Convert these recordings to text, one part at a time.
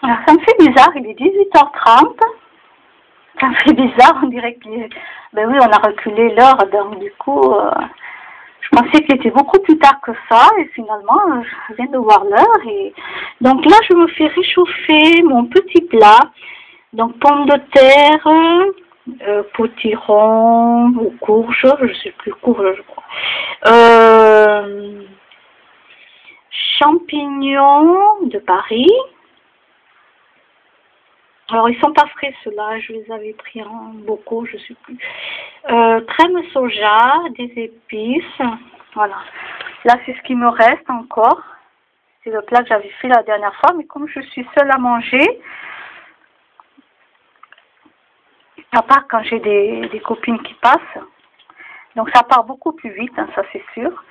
Alors, ça me fait bizarre, il est 18h30. Ça me fait bizarre, on dirait que... Ben oui, on a reculé l'heure, donc du coup, je pensais qu'il était beaucoup plus tard que ça, et finalement, je viens de voir l'heure. Et donc là, je me fais réchauffer mon petit plat. Donc, pommes de terre, potiron ou courge, je sais plus, courge, je crois. Champignons de Paris. Alors, ils sont pas frais, ceux-là. Je les avais pris en bocaux, je sais plus. Crème soja, des épices. Voilà. Là, c'est ce qui me reste encore. C'est le plat que j'avais fait la dernière fois. Mais comme je suis seule à manger, à part quand j'ai des copines qui passent, donc ça part beaucoup plus vite, hein, ça c'est sûr.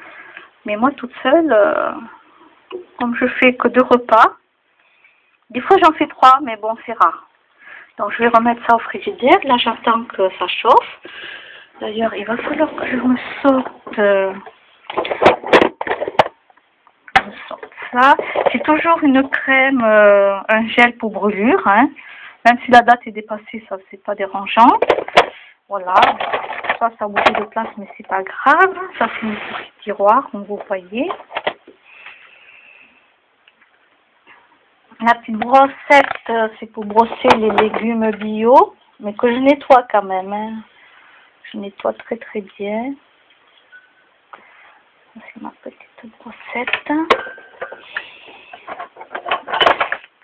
Mais moi, toute seule, comme je fais que 2 repas, des fois j'en fais 3, mais bon, c'est rare. Donc je vais remettre ça au frigidaire. Là, j'attends que ça chauffe. D'ailleurs, il va falloir que je me sorte, ça. C'est toujours une crème, un gel pour brûlure, hein. Même si la date est dépassée, ça c'est pas dérangeant. Voilà. Ça a bougé de place, mais c'est pas grave. Ça c'est une petite tiroir, comme vous voyez. La petite brossette, c'est pour brosser les légumes bio, mais que je nettoie quand même, hein. Je nettoie très très bien. C'est ma petite brossette.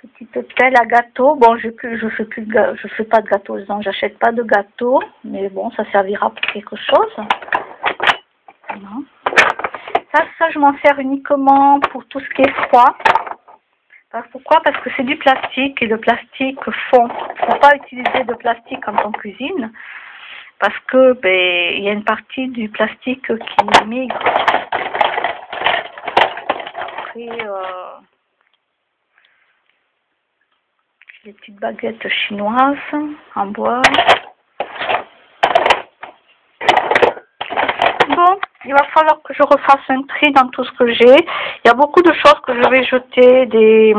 Petite pelle à gâteau. Bon, je fais pas de gâteau, donc j'achète pas de gâteau, mais bon, ça servira pour quelque chose. Voilà. Ça, je m'en sers uniquement pour tout ce qui est froid. Pourquoi? Parce que c'est du plastique et le plastique fond. Il ne faut pas utiliser de plastique quand on cuisine parce que il y a une partie du plastique qui migre. Après, les petites baguettes chinoises en bois. Bon, il va falloir que je refasse un tri dans tout ce que j'ai. Il y a beaucoup de choses que je vais jeter.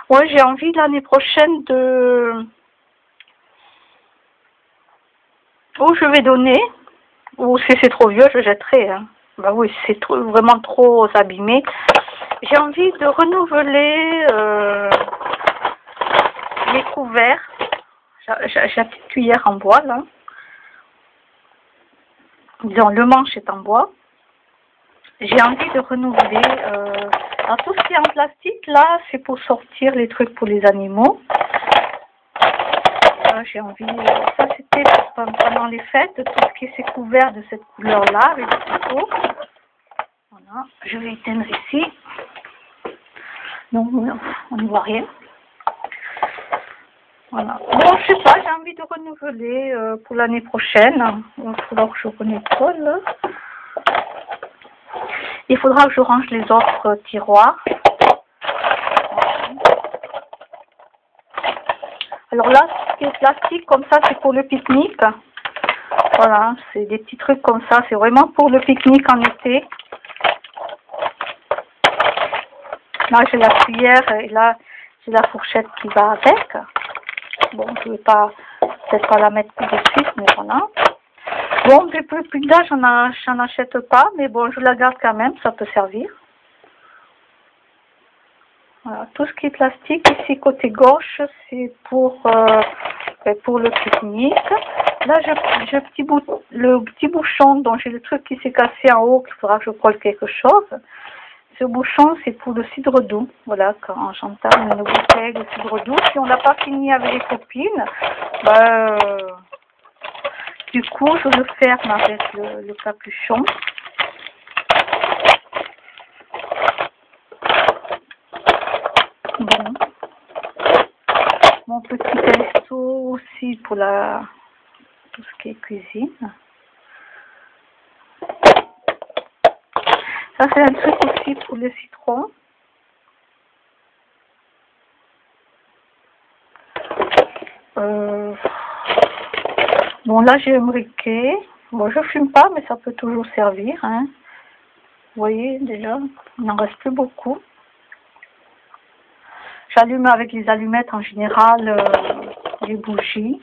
Ouais, j'ai envie l'année prochaine de... Ou je vais donner, ou si c'est trop vieux, je jetterai. Hein. Bah oui, c'est vraiment trop abîmé. J'ai envie de renouveler les couverts. J'ai la petite cuillère en bois, là. Disons, le manche est en bois. J'ai envie de renouveler. Alors, tout ce qui est en plastique, là, c'est pour sortir les trucs pour les animaux. J'ai envie. Ça, c'était pendant les fêtes, tout ce qui est couvert de cette couleur-là, avec des photos. Voilà. Je vais éteindre ici. Non, on ne voit rien. Voilà. Bon, je sais pas, j'ai envie de renouveler pour l'année prochaine. Il va falloir que je renettoie, là. Il faudra que je range les autres tiroirs. Alors là, ce qui est plastique comme ça, c'est pour le pique-nique. Voilà, c'est des petits trucs comme ça. C'est vraiment pour le pique-nique en été. Là, j'ai la cuillère et là, j'ai la fourchette qui va avec. Bon, je ne vais peut-être pas la mettre tout de suite, mais voilà. Bon, plus que là, j'en achète pas, mais bon, je la garde quand même, ça peut servir. Voilà, tout ce qui est plastique, ici côté gauche, c'est pour le pique-nique. Là, j'ai le petit bouchon dont j'ai le truc qui s'est cassé en haut, qu'il faudra que je colle quelque chose. Ce bouchon, c'est pour le cidre doux. Voilà, quand j'entame une bouteille de cidre doux, si on n'a pas fini avec les copines, du coup, je le ferme avec le capuchon. Bon. Mon petit pinceau aussi pour tout ce qui est cuisine. Ça, c'est un truc aussi pour le citron. Bon, là, j'ai un briquet. Bon, je fume pas, mais ça peut toujours servir. Hein. Vous voyez, déjà, il n'en reste plus beaucoup. J'allume avec les allumettes en général les bougies.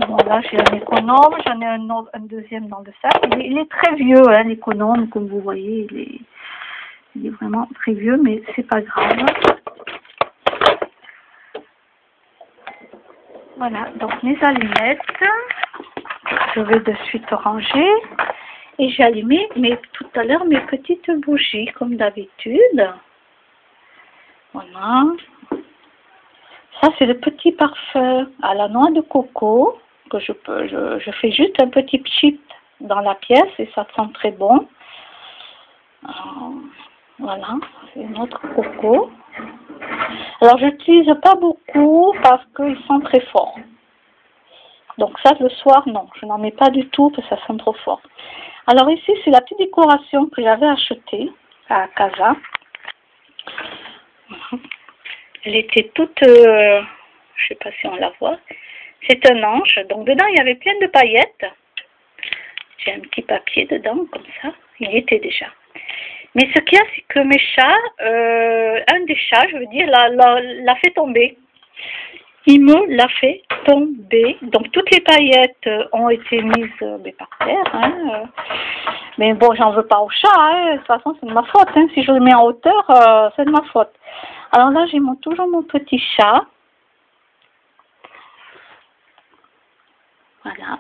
Bon, là, j'ai un économe, j'en ai un deuxième dans le sac. Il est très vieux, hein, l'économe, comme vous voyez, il est vraiment très vieux, mais c'est pas grave. Voilà, donc mes allumettes, je vais de suite ranger. Et j'ai allumé tout à l'heure mes petites bougies, comme d'habitude. Voilà. Ça, c'est le petit parfum à la noix de coco, que je fais juste un petit pchit dans la pièce et ça sent très bon. Voilà, c'est notre coco. Alors, je n'utilise pas beaucoup parce qu'ils sont très forts. Donc ça, le soir, non, je n'en mets pas du tout parce que ça sent trop fort. Alors ici, c'est la petite décoration que j'avais achetée à Casa. Elle était toute, je sais pas si on la voit. C'est un ange. Donc dedans, il y avait plein de paillettes. J'ai un petit papier dedans, comme ça. Il y était déjà. Mais ce qu'il y a, c'est que mes chats, un des chats, je veux dire, l'a fait tomber. Il me l'a fait tomber. Donc toutes les paillettes ont été mises par terre. Hein, mais bon, j'en veux pas au chat. Hein, de toute façon, c'est de ma faute. Hein, si je le mets en hauteur, c'est de ma faute. Alors là, j'ai toujours mon petit chat. Voilà.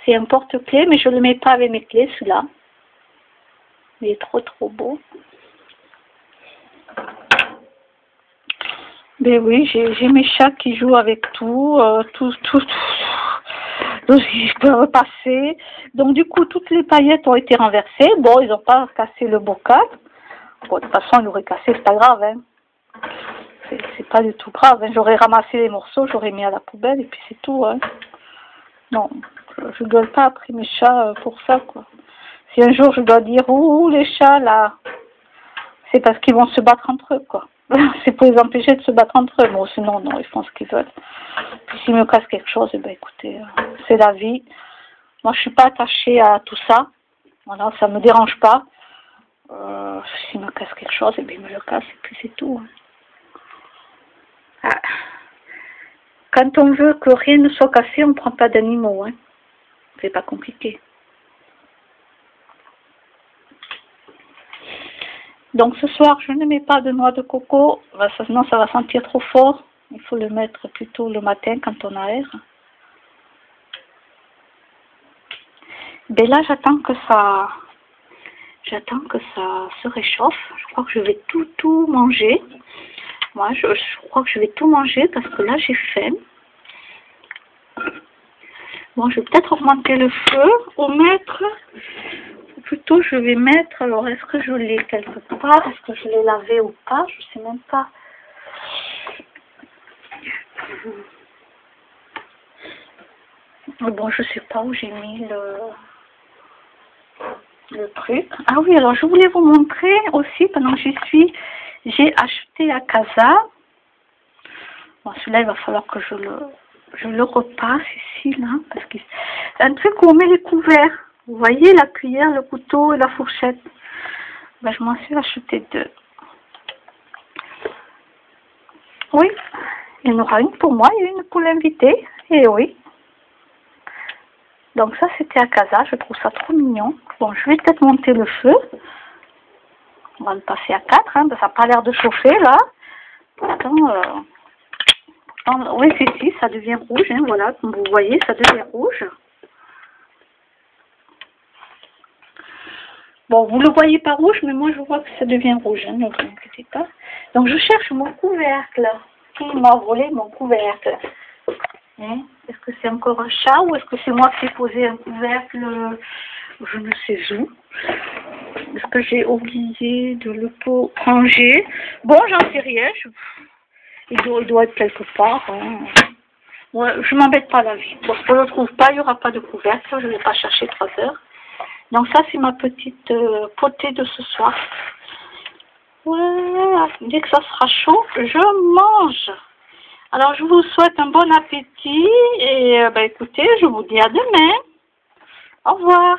C'est un porte-clés, mais je ne le mets pas avec mes clés, celui-là. Il est trop beau. Ben oui, j'ai mes chats qui jouent avec tout. Ils peuvent passer. Donc du coup, toutes les paillettes ont été renversées. Bon, ils n'ont pas cassé le bocal. Bon, de toute façon, ils l'auraient cassé, c'est pas grave. Hein. C'est pas du tout grave. Hein. J'aurais ramassé les morceaux, j'aurais mis à la poubelle et puis c'est tout. Hein. Non, je ne gueule pas après mes chats pour ça, quoi. Si un jour je dois dire, ouh, les chats, là, c'est parce qu'ils vont se battre entre eux, quoi. C'est pour les empêcher de se battre entre eux. Bon, sinon, non, ils font ce qu'ils veulent. Puis s'ils me cassent quelque chose, eh ben, écoutez, c'est la vie. Moi, je suis pas attachée à tout ça. Voilà, ça me dérange pas. S'ils me cassent quelque chose, eh ben, ils me le cassent et puis c'est tout. Ah. Quand on veut que rien ne soit cassé, on ne prend pas d'animaux. Hein. C'est pas compliqué. Donc ce soir, je ne mets pas de noix de coco, sinon ça va sentir trop fort. Il faut le mettre plutôt le matin quand on aère. Ben là, j'attends que ça se réchauffe. Je crois que je vais tout manger. Moi, je crois que je vais tout manger parce que là, j'ai faim. Bon, je vais peut-être augmenter le feu ou mettre... Plutôt, je vais mettre... Alors, est-ce que je l'ai quelque part? Est-ce que je l'ai lavé ou pas? Je sais même pas. Bon, je sais pas où j'ai mis le truc. Ah oui, alors je voulais vous montrer aussi, pendant que j'y suis, j'ai acheté à Casa. Bon, celui-là, il va falloir que je le repasse ici, là, parce que c'est un truc où on met les couverts. Vous voyez, la cuillère, le couteau et la fourchette. Ben, je m'en suis acheté 2. Oui, il y en aura une pour moi et une pour l'invité. Et oui. Donc ça, c'était à Casa. Je trouve ça trop mignon. Bon, je vais peut-être monter le feu. On va le passer à 4. Hein, ça n'a pas l'air de chauffer, là. Pourtant, oui, si, ça devient rouge. Hein, voilà, comme vous voyez, ça devient rouge. Bon, vous le voyez pas rouge, mais moi, je vois que ça devient rouge. Hein, ne vous inquiétez pas. Donc, je cherche mon couvercle. Qui m'a volé mon couvercle? Hein? Est-ce que c'est encore un chat ou est-ce que c'est moi qui ai posé un couvercle, je ne sais où? Est-ce que j'ai oublié de le ranger? Bon, j'en sais rien. Il doit être quelque part. Hein. Ouais, je m'embête pas la vie. Bon, je ne le trouve pas, il n'y aura pas de couvercle. Je ne vais pas chercher 3 heures. Donc ça, c'est ma petite potée de ce soir. Voilà, dès que ça sera chaud, je mange. Alors, je vous souhaite un bon appétit et écoutez, je vous dis à demain. Au revoir.